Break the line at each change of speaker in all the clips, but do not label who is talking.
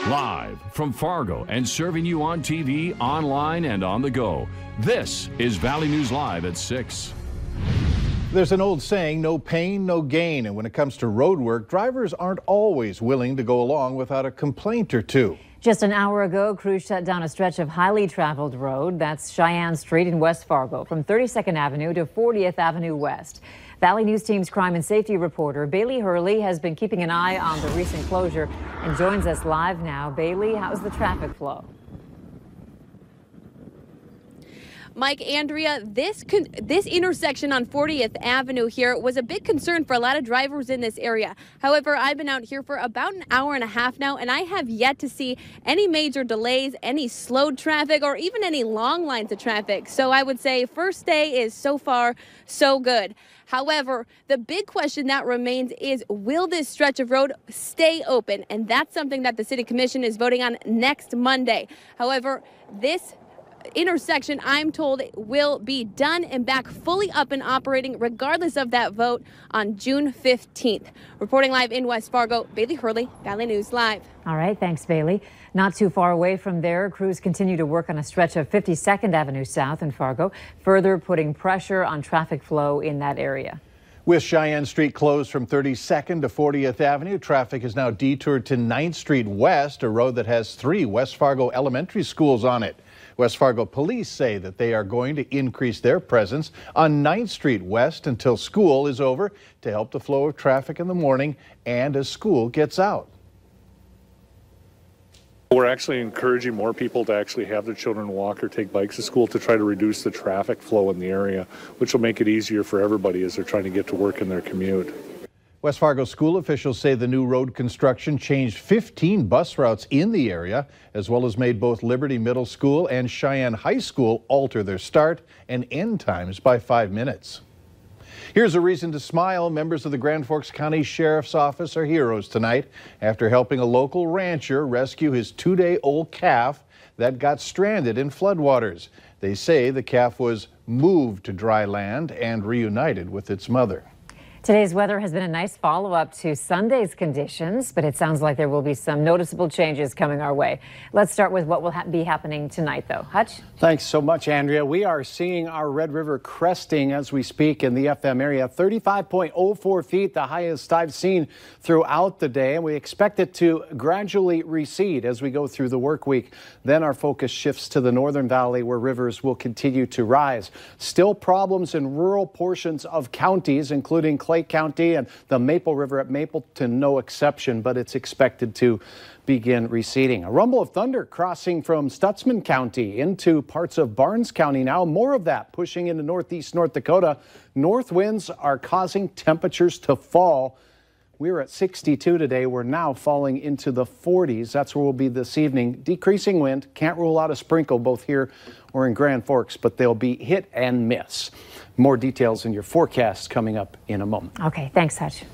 Live from Fargo and serving you on TV, online, and on the go. This is Valley News Live at 6.
There's an old saying, no pain, no gain. And when it comes to road work, drivers aren't always willing to go along without a complaint or two.
Just an hour ago, crews shut down a stretch of highly traveled road. That's Cheyenne Street in West Fargo, from 32nd Avenue to 40th Avenue West. Valley News Team's crime and safety reporter Bailey Hurley has been keeping an eye on the recent closure and joins us live now. Bailey, how's the traffic flow?
Mike, Andrea, this intersection on 40th Avenue here was a big concern for a lot of drivers in this area. However, I've been out here for about an hour and a half now, and I have yet to see any major delays, any slowed traffic, or even any long lines of traffic. So I would say first day is so far so good. However, the big question that remains is, will this stretch of road stay open? And that's something that the City Commission is voting on next Monday. However, this intersection, I'm told, will be done and back fully up and operating regardless of that vote on June 15th. Reporting live in West Fargo, Bailey Hurley, Valley News Live.
All right, thanks, Bailey. Not too far away from there, crews continue to work on a stretch of 52nd Avenue South in Fargo, further putting pressure on traffic flow in that area.
With Cheyenne Street closed from 32nd to 40th Avenue, traffic is now detoured to 9th Street West, a road that has 3 West Fargo elementary schools on it. West Fargo police say that they are going to increase their presence on 9th Street West until school is over to help the flow of traffic in the morning and as school gets out.
We're actually encouraging more people to actually have their children walk or take bikes to school to try to reduce the traffic flow in the area, which will make it easier for everybody as they're trying to get to work in their commute.
West Fargo school officials say the new road construction changed 15 bus routes in the area, as well as made both Liberty Middle School and Cheyenne High School alter their start and end times by 5 minutes. Here's a reason to smile. Members of the Grand Forks County Sheriff's Office are heroes tonight after helping a local rancher rescue his 2-day-old calf that got stranded in floodwaters. They say the calf was moved to dry land and reunited with its mother.
Today's weather has been a nice follow-up to Sunday's conditions, but it sounds like there will be some noticeable changes coming our way. Let's start with what will be happening tonight, though. Hutch?
Thanks so much, Andrea. We are seeing our Red River cresting as we speak in the FM area. 35.04 feet, the highest I've seen throughout the day, and we expect it to gradually recede as we go through the work week. Then our focus shifts to the Northern Valley, where rivers will continue to rise. Still problems in rural portions of counties, including Clay County and the Maple River at Mapleton, no exception, but it's expected to begin receding. A rumble of thunder crossing from Stutsman County into parts of Barnes County now. More of that pushing into northeast North Dakota. North winds are causing temperatures to fall. We were at 62 today. We're now falling into the 40s. That's where we'll be this evening. Decreasing wind. Can't rule out a sprinkle both here or in Grand Forks, but they'll be hit and miss. More details in your forecast coming up in a moment.
Okay, thanks, Hutch.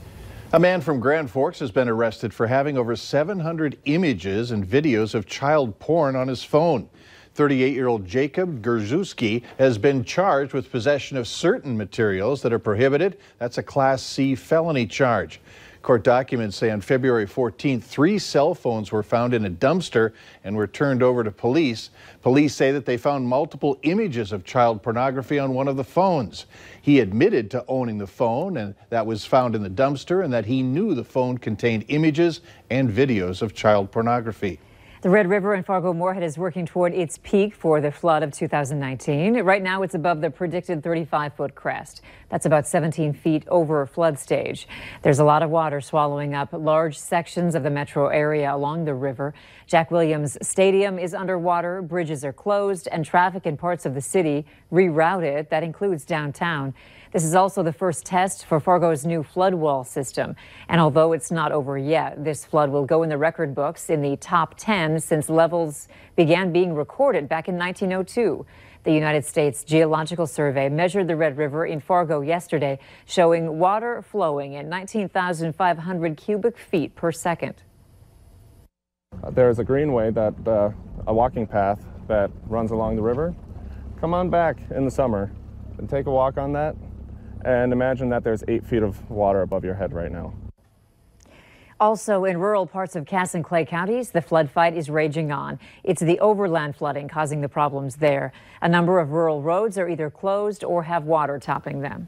A man from Grand Forks has been arrested for having over 700 images and videos of child porn on his phone. 38-year-old Jacob Gerzewski has been charged with possession of certain materials that are prohibited. That's a Class C felony charge. Court documents say on February 14th, 3 cell phones were found in a dumpster and were turned over to police. Police say that they found multiple images of child pornography on one of the phones. He admitted to owning the phone and that was found in the dumpster, and that he knew the phone contained images and videos of child pornography.
The Red River in Fargo-Moorhead is working toward its peak for the flood of 2019. Right now, it's above the predicted 35-foot crest. That's about 17 feet over flood stage. There's a lot of water swallowing up large sections of the metro area along the river. Jack Williams Stadium is underwater, bridges are closed, and traffic in parts of the city rerouted. That includes downtown. This is also the first test for Fargo's new flood wall system. And although it's not over yet, this flood will go in the record books in the top 10 since levels began being recorded back in 1902. The United States Geological Survey measured the Red River in Fargo yesterday, showing water flowing at 19,500 cubic feet per second.
There's a greenway, a walking path that runs along the river. Come on back in the summer and take a walk on that. And imagine that there's 8 feet of water above your head right now.
Also, in rural parts of Cass and Clay counties, the flood fight is raging on. It's the overland flooding causing the problems there. A number of rural roads are either closed or have water topping them.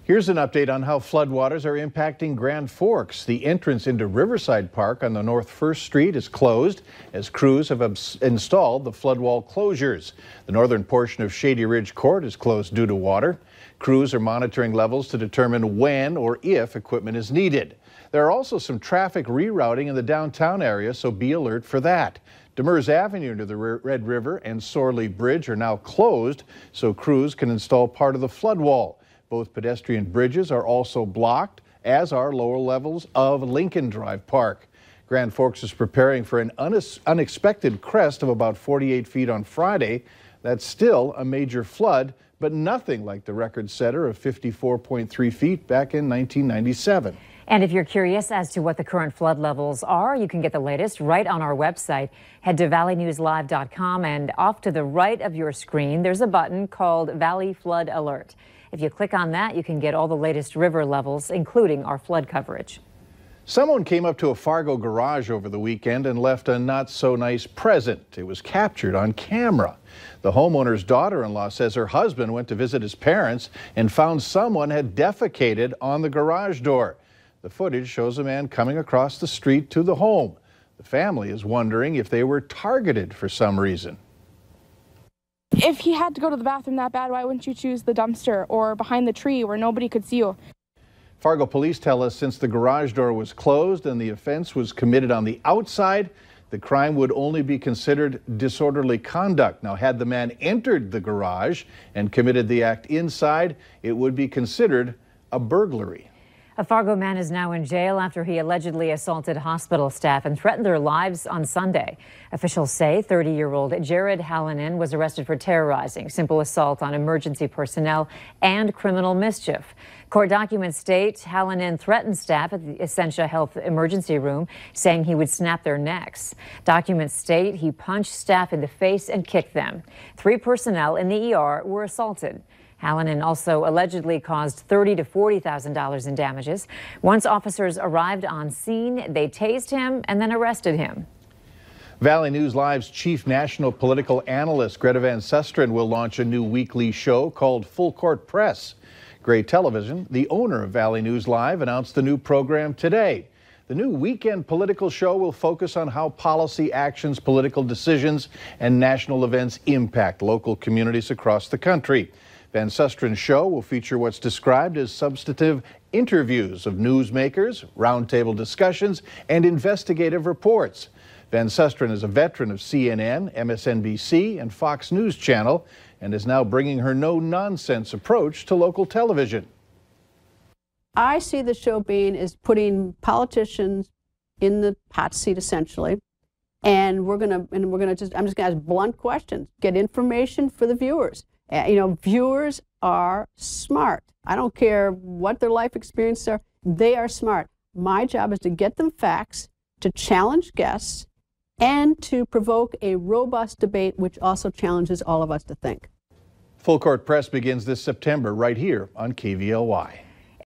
Here's an update on how floodwaters are impacting Grand Forks. The entrance into Riverside Park on the North First Street is closed as crews have installed the flood wall closures. The northern portion of Shady Ridge Court is closed due to water. Crews are monitoring levels to determine when or if equipment is needed. There are also some traffic rerouting in the downtown area, so be alert for that. Demers Avenue near the Red River and Sorley Bridge are now closed, so crews can install part of the flood wall. Both pedestrian bridges are also blocked, as are lower levels of Lincoln Drive Park. Grand Forks is preparing for an unexpected crest of about 48 feet on Friday. That's still a major flood, but nothing like the record setter of 54.3 feet back in 1997.
And if you're curious as to what the current flood levels are, you can get the latest right on our website. Head to valleynewslive.com, and off to the right of your screen, there's a button called Valley Flood Alert. If you click on that, you can get all the latest river levels, including our flood coverage.
Someone came up to a Fargo garage over the weekend and left a not-so-nice present. It was captured on camera. The homeowner's daughter-in-law says her husband went to visit his parents and found someone had defecated on the garage door. The footage shows a man coming across the street to the home. The family is wondering if they were targeted for some reason.
If he had to go to the bathroom that bad, why wouldn't you choose the dumpster or behind the tree where nobody could see you?
Fargo police tell us since the garage door was closed and the offense was committed on the outside, the crime would only be considered disorderly conduct. Now, had the man entered the garage and committed the act inside, it would be considered a burglary.
A Fargo man is now in jail after he allegedly assaulted hospital staff and threatened their lives on Sunday. Officials say 30-year-old Jared Hallinan was arrested for terrorizing, simple assault on emergency personnel, and criminal mischief. Court documents state Hallinan threatened staff at the Essentia Health emergency room, saying he would snap their necks. Documents state he punched staff in the face and kicked them. 3 personnel in the ER were assaulted. Hallinan also allegedly caused $30,000 to $40,000 in damages. Once officers arrived on scene, they tased him and then arrested him.
Valley News Live's chief national political analyst, Greta Van Susteren, will launch a new weekly show called Full Court Press. Gray Television, the owner of Valley News Live, announced the new program today. The new weekend political show will focus on how policy actions, political decisions, and national events impact local communities across the country. Van Susteren's show will feature what's described as substantive interviews of newsmakers, roundtable discussions, and investigative reports. Van Susteren is a veteran of CNN, MSNBC, and Fox News Channel, and is now bringing her no-nonsense approach to local television.
I see the show being is putting politicians in the hot seat essentially, and I'm just gonna ask blunt questions, get information for the viewers. You know, viewers are smart. I don't care what their life experiences are, they are smart. My job is to get them facts, to challenge guests, and to provoke a robust debate which also challenges all of us to think.
Full Court Press begins this September right here on KVLY.